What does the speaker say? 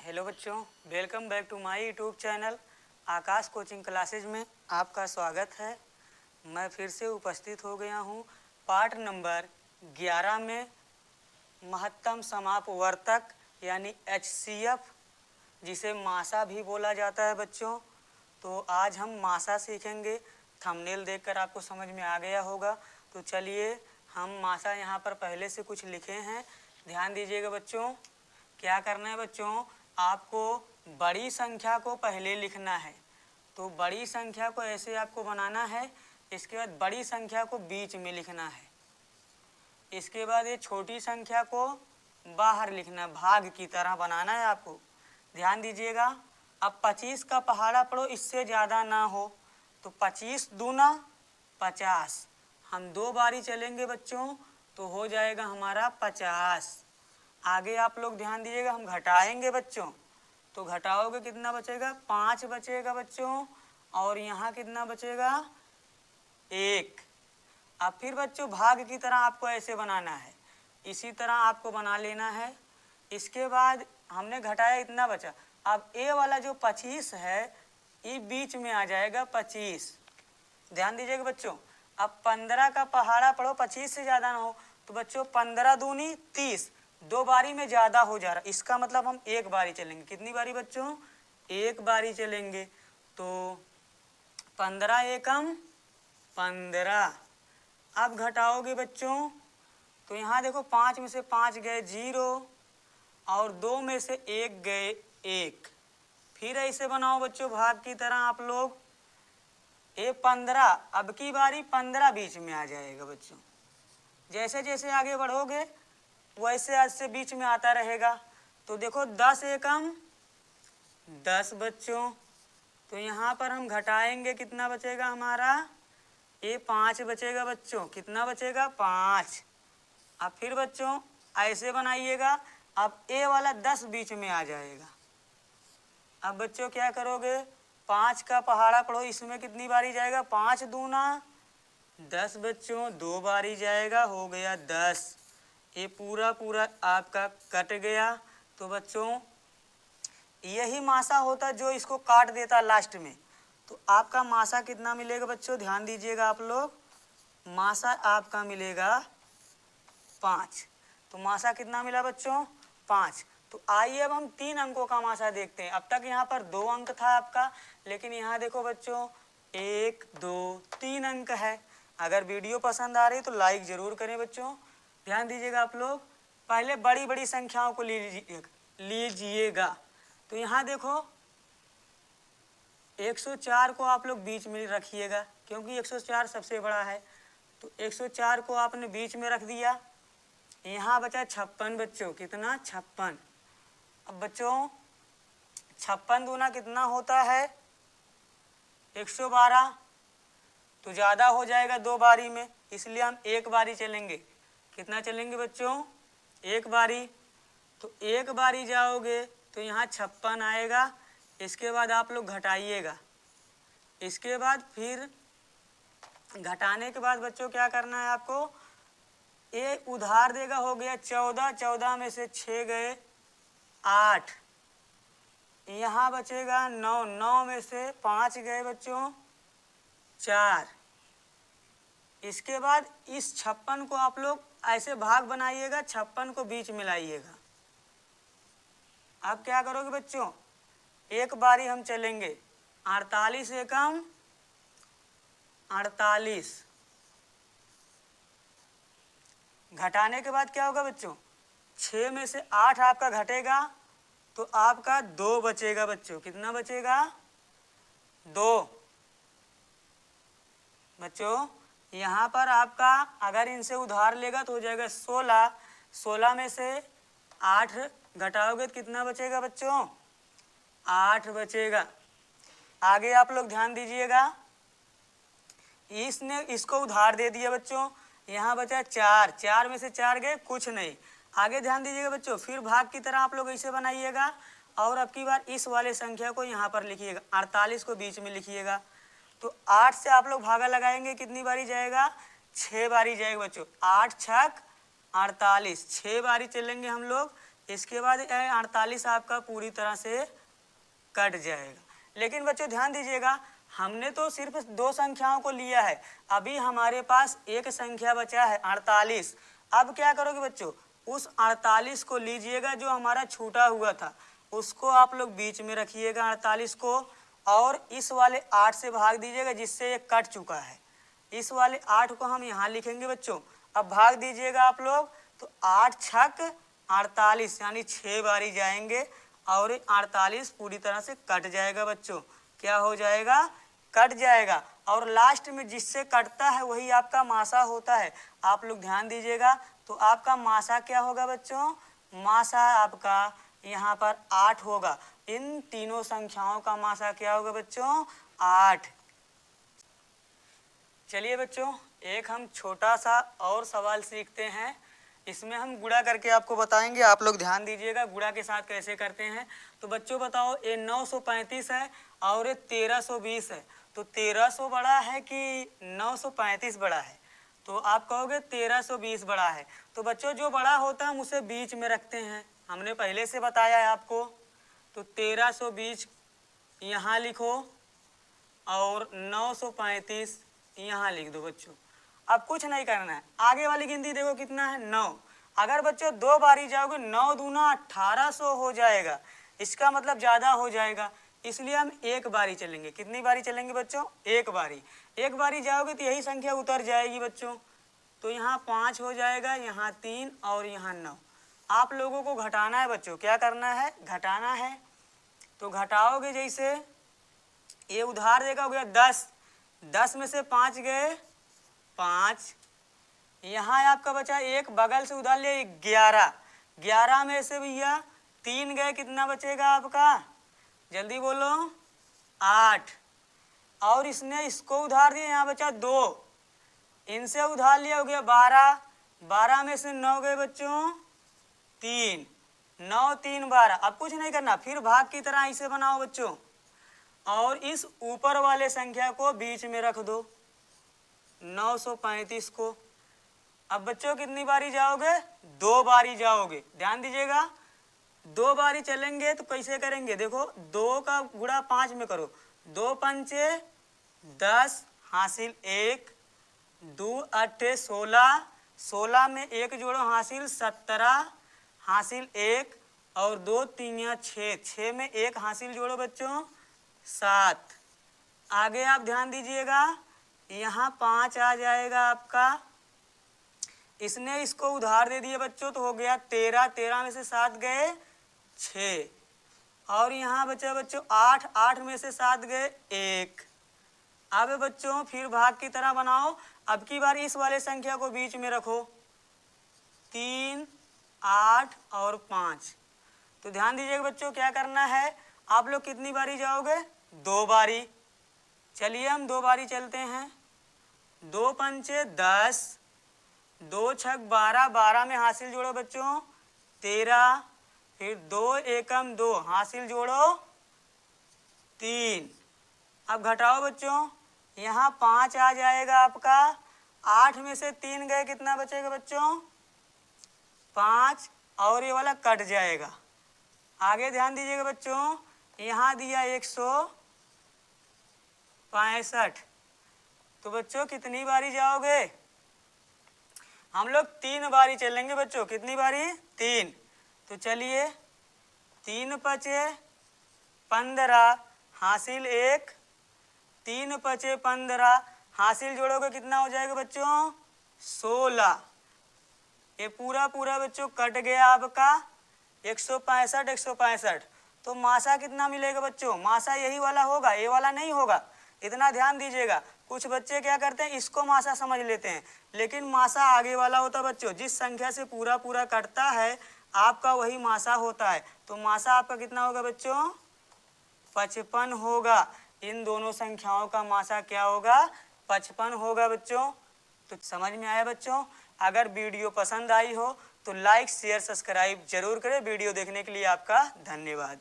Hello बच्चों, welcome back to my YouTube channel Aakash coaching classes में आपका स्वागत है। मैं फिर से उपस्थित हो गया हूँ पार्ट नंबर 11 में महत्तम समापवर्तक यानी HCF, जिसे मासा भी बोला जाता है बच्चों। तो आज हम मासा सीखेंगे। थंबनेल देखकर आपको समझ में आ गया होगा। तो चलिए हम मासा यहाँ पर पहले से कुछ लिखे हैं, ध्यान दीजिएगा बच्चों। क्या करना है बच्चों, आपको बड़ी संख्या को पहले लिखना है। तो बड़ी संख्या को ऐसे आपको बनाना है, इसके बाद बड़ी संख्या को बीच में लिखना है, इसके बाद ये छोटी संख्या को बाहर लिखना है, भाग की तरह बनाना है आपको। ध्यान दीजिएगा। अब 25 का पहाड़ा पढ़ो, इससे ज़्यादा ना हो। तो 25 दूना 50, हम 2 बारी चलेंगे बच्चों तो हो जाएगा हमारा 50। आगे आप लोग ध्यान दीजिएगा, हम घटाएंगे बच्चों तो घटाओगे कितना बचेगा, 5 बचेगा बच्चों। और यहाँ कितना बचेगा, 1। अब फिर बच्चों भाग की तरह आपको ऐसे बनाना है, इसी तरह आपको बना लेना है। इसके बाद हमने घटाया, इतना बचा। अब ए वाला जो 25 है ये बीच में आ जाएगा 25। ध्यान दीजिएगा बच्चों। अब 15 का पहाड़ा पढ़ो, 25 से ज़्यादा ना हो। तो बच्चों 15 दूनी 30, 2 बारी में ज़्यादा हो जा रहा, इसका मतलब हम 1 बारी चलेंगे। कितनी बारी बच्चों, 1 बारी चलेंगे। तो 15 एकम 15। अब घटाओगे बच्चों तो यहाँ देखो 5 में से 5 गए 0 और 2 में से 1 गए 1। फिर ऐसे बनाओ बच्चों भाग की तरह आप लोग। ये 15, अब की बारी 15 बीच में आ जाएगा बच्चों। जैसे जैसे आगे बढ़ोगे वैसे आज से बीच में आता रहेगा। तो देखो 10 एकम 10 बच्चों। तो यहाँ पर हम घटाएंगे, कितना बचेगा हमारा, ये 5 बचेगा बच्चों। कितना बचेगा, 5। अब फिर बच्चों ऐसे बनाइएगा। अब ए वाला 10 बीच में आ जाएगा। अब बच्चों क्या करोगे, 5 का पहाड़ा पढ़ो, इसमें कितनी बारी जाएगा, 5 दूना 10 बच्चों, 2 बारी जाएगा, हो गया 10। ये पूरा पूरा आपका कट गया। तो बच्चों यही मासा होता जो इसको काट देता लास्ट में। तो आपका मासा कितना मिलेगा बच्चों, ध्यान दीजिएगा आप लोग। मासा आपका मिलेगा 5। तो मासा कितना मिला बच्चों, 5। तो आइए अब हम 3 अंकों का मासा देखते हैं। अब तक यहाँ पर 2 अंक था आपका, लेकिन यहाँ देखो बच्चों 1 2 3 अंक है। अगर वीडियो पसंद आ रही तो लाइक ज़रूर करें बच्चों। ध्यान दीजिएगा आप लोग। पहले बड़ी बड़ी संख्याओं को लीजिएगा। तो यहाँ देखो 104 को आप लोग बीच में रखिएगा, क्योंकि 104 सबसे बड़ा है। तो 104 को आपने बीच में रख दिया। यहाँ बचा 56 बच्चों, कितना, 56। अब बच्चों 56 दूना कितना होता है, 112। तो ज़्यादा हो जाएगा 2 बारी में, इसलिए हम 1 बारी चलेंगे। कितना चलेंगे बच्चों, 1 बारी। तो 1 बारी जाओगे तो यहाँ 56 आएगा। इसके बाद आप लोग घटाइएगा। इसके बाद फिर घटाने के बाद बच्चों क्या करना है आपको, ये उधार देगा, हो गया 14। 14 में से 6 गए 8, यहाँ बचेगा 9। 9 में से 5 गए बच्चों 4। इसके बाद इस 56 को आप लोग ऐसे भाग बनाइएगा, 56 को बीच में लाइएगा। अब क्या करोगे बच्चों, 1 बारी हम चलेंगे, 48 एकम 48। घटाने के बाद क्या होगा बच्चों, 6 में से 8 आपका घटेगा तो आपका 2 बचेगा बच्चों। कितना बचेगा, 2 बच्चों। यहाँ पर आपका अगर इनसे उधार लेगा तो हो जाएगा 16। 16 में से 8 घटाओगे तो कितना बचेगा बच्चों, 8 बचेगा। आगे आप लोग ध्यान दीजिएगा, इसने इसको उधार दे दिया बच्चों, यहाँ बचा 4। 4 में से 4 गए, कुछ नहीं। आगे ध्यान दीजिएगा बच्चों, फिर भाग की तरह आप लोग ऐसे बनाइएगा और अब की बार इस वाले संख्या को यहाँ पर लिखिएगा, 48 को बीच में लिखिएगा। तो 8 से आप लोग भागा लगाएंगे, कितनी बारी जाएगा, 6 बारी जाएगा बच्चों। 8 छक 48, 6 बारी चलेंगे हम लोग, इसके बाद 48 आपका पूरी तरह से कट जाएगा। लेकिन बच्चों ध्यान दीजिएगा, हमने तो सिर्फ दो संख्याओं को लिया है, अभी हमारे पास एक संख्या बचा है 48। अब क्या करोगे बच्चों, उस 48 को लीजिएगा जो हमारा छूटा हुआ था, उसको आप लोग बीच में रखिएगा 48 को, और इस वाले 8 से भाग दीजिएगा जिससे ये कट चुका है। इस वाले 8 को हम यहाँ लिखेंगे बच्चों। अब भाग दीजिएगा आप लोग, तो 8 छक 48 यानी 6 बारी जाएंगे और 48 पूरी तरह से कट जाएगा बच्चों। क्या हो जाएगा, कट जाएगा। और लास्ट में जिससे कटता है वही आपका मासा होता है। आप लोग ध्यान दीजिएगा, तो आपका मासा क्या होगा बच्चों, मासा आपका यहाँ पर 8 होगा। इन तीनों संख्याओं का मासा क्या होगा बच्चों, 8। चलिए बच्चों, एक हम छोटा सा और सवाल सीखते हैं। इसमें हम गुणा करके आपको बताएंगे, आप लोग ध्यान दीजिएगा गुणा के साथ कैसे करते हैं। तो बच्चों बताओ, ये 935 है और ये 1320 है, तो 1300 बड़ा है कि 935 बड़ा है? तो आप कहोगे 1320 बड़ा है। तो बच्चों जो बड़ा होता है हम उसे बीच में रखते हैं, हमने पहले से बताया है आपको। तो 1320 यहाँ लिखो और 935 यहाँ लिख दो बच्चों। अब कुछ नहीं करना है, आगे वाली गिनती देखो कितना है, 9। अगर बच्चों 2 बारी जाओगे, 9 दूना 1800 हो जाएगा, इसका मतलब ज़्यादा हो जाएगा, इसलिए हम एक बारी चलेंगे। कितनी बारी चलेंगे बच्चों, एक बारी। एक बारी जाओगे तो यही संख्या उतर जाएगी बच्चों। तो यहाँ 5 हो जाएगा, यहाँ 3 और यहाँ 9। आप लोगों को घटाना है बच्चों, क्या करना है, घटाना है। तो घटाओगे जैसे, ये उधार देगा हो गया 10, 10 में से 5 गए 5, यहाँ आपका बचा एक, बगल से उधार लिया 11, 11 में से भैया 3 गए, कितना बचेगा आपका, जल्दी बोलो, 8। और इसने इसको उधार दिया, यहाँ बचा 2, इनसे उधार लिया हो गया 12, 12 में से 9 गए बच्चों 3, 9 3 12। अब कुछ नहीं करना, फिर भाग की तरह इसे बनाओ बच्चों, और इस ऊपर वाले संख्या को बीच में रख दो, 935 को। अब बच्चों कितनी बारी जाओगे, 2 बारी जाओगे। ध्यान दीजिएगा, 2 बारी चलेंगे तो कैसे करेंगे, देखो 2 का गुणा 5 में करो, 2 पंचे 10 हासिल 1, 2 अट्ठे 16, 16 में 1 जोड़ो हासिल 17 हासिल 1, और 2 3 6, 6 में 1 हासिल जोड़ो बच्चों 7। आगे आप ध्यान दीजिएगा, यहाँ 5 आ जाएगा आपका, इसने इसको उधार दे दिए बच्चों, तो हो गया 13, 13 में से 7 गए 6, और यहाँ बचा बच्चों 8, 8 में से 7 गए 1। अब बच्चों फिर भाग की तरह बनाओ, अब की बार इस वाले संख्या को बीच में रखो, 3, 8 और 5। तो ध्यान दीजिएगा बच्चों, क्या करना है, आप लोग कितनी बारी जाओगे, 2 बारी। चलिए हम 2 बारी चलते हैं, 2 पंचे 10, 2 छक 12, 12 में हासिल जोड़ो बच्चों 13, फिर 2 एकम 2 हासिल जोड़ो 3। अब घटाओ बच्चों, यहाँ 5 आ जाएगा आपका, 8 में से 3 गए, कितना बचेगा बच्चों 5, और ये वाला कट जाएगा। आगे ध्यान दीजिएगा बच्चों, यहाँ दिया 165, तो बच्चों कितनी बारी जाओगे, हम लोग 3 बारी चलेंगे बच्चों। कितनी बारी, 3। तो चलिए, 3 पचे 15 हासिल 1, 3 पचे 15 हासिल जोड़ोगे कितना हो जाएगा बच्चों 16। ये पूरा पूरा बच्चों कट गया आपका 165, 165। तो मासा कितना मिलेगा बच्चों, मासा यही वाला होगा, ये वाला नहीं होगा। इतना ध्यान दीजिएगा, कुछ बच्चे क्या करते हैं, इसको मासा समझ लेते हैं, लेकिन मासा आगे वाला होता है बच्चों। जिस संख्या से पूरा पूरा कटता है आपका वही मासा होता है। तो मासा आपका कितना होगा बच्चों 55 होगा। इन दोनों संख्याओं का मासा क्या होगा 55 होगा बच्चों। तो समझ में आया बच्चों। अगर वीडियो पसंद आई हो तो लाइक शेयर सब्सक्राइब जरूर करें। वीडियो देखने के लिए आपका धन्यवाद।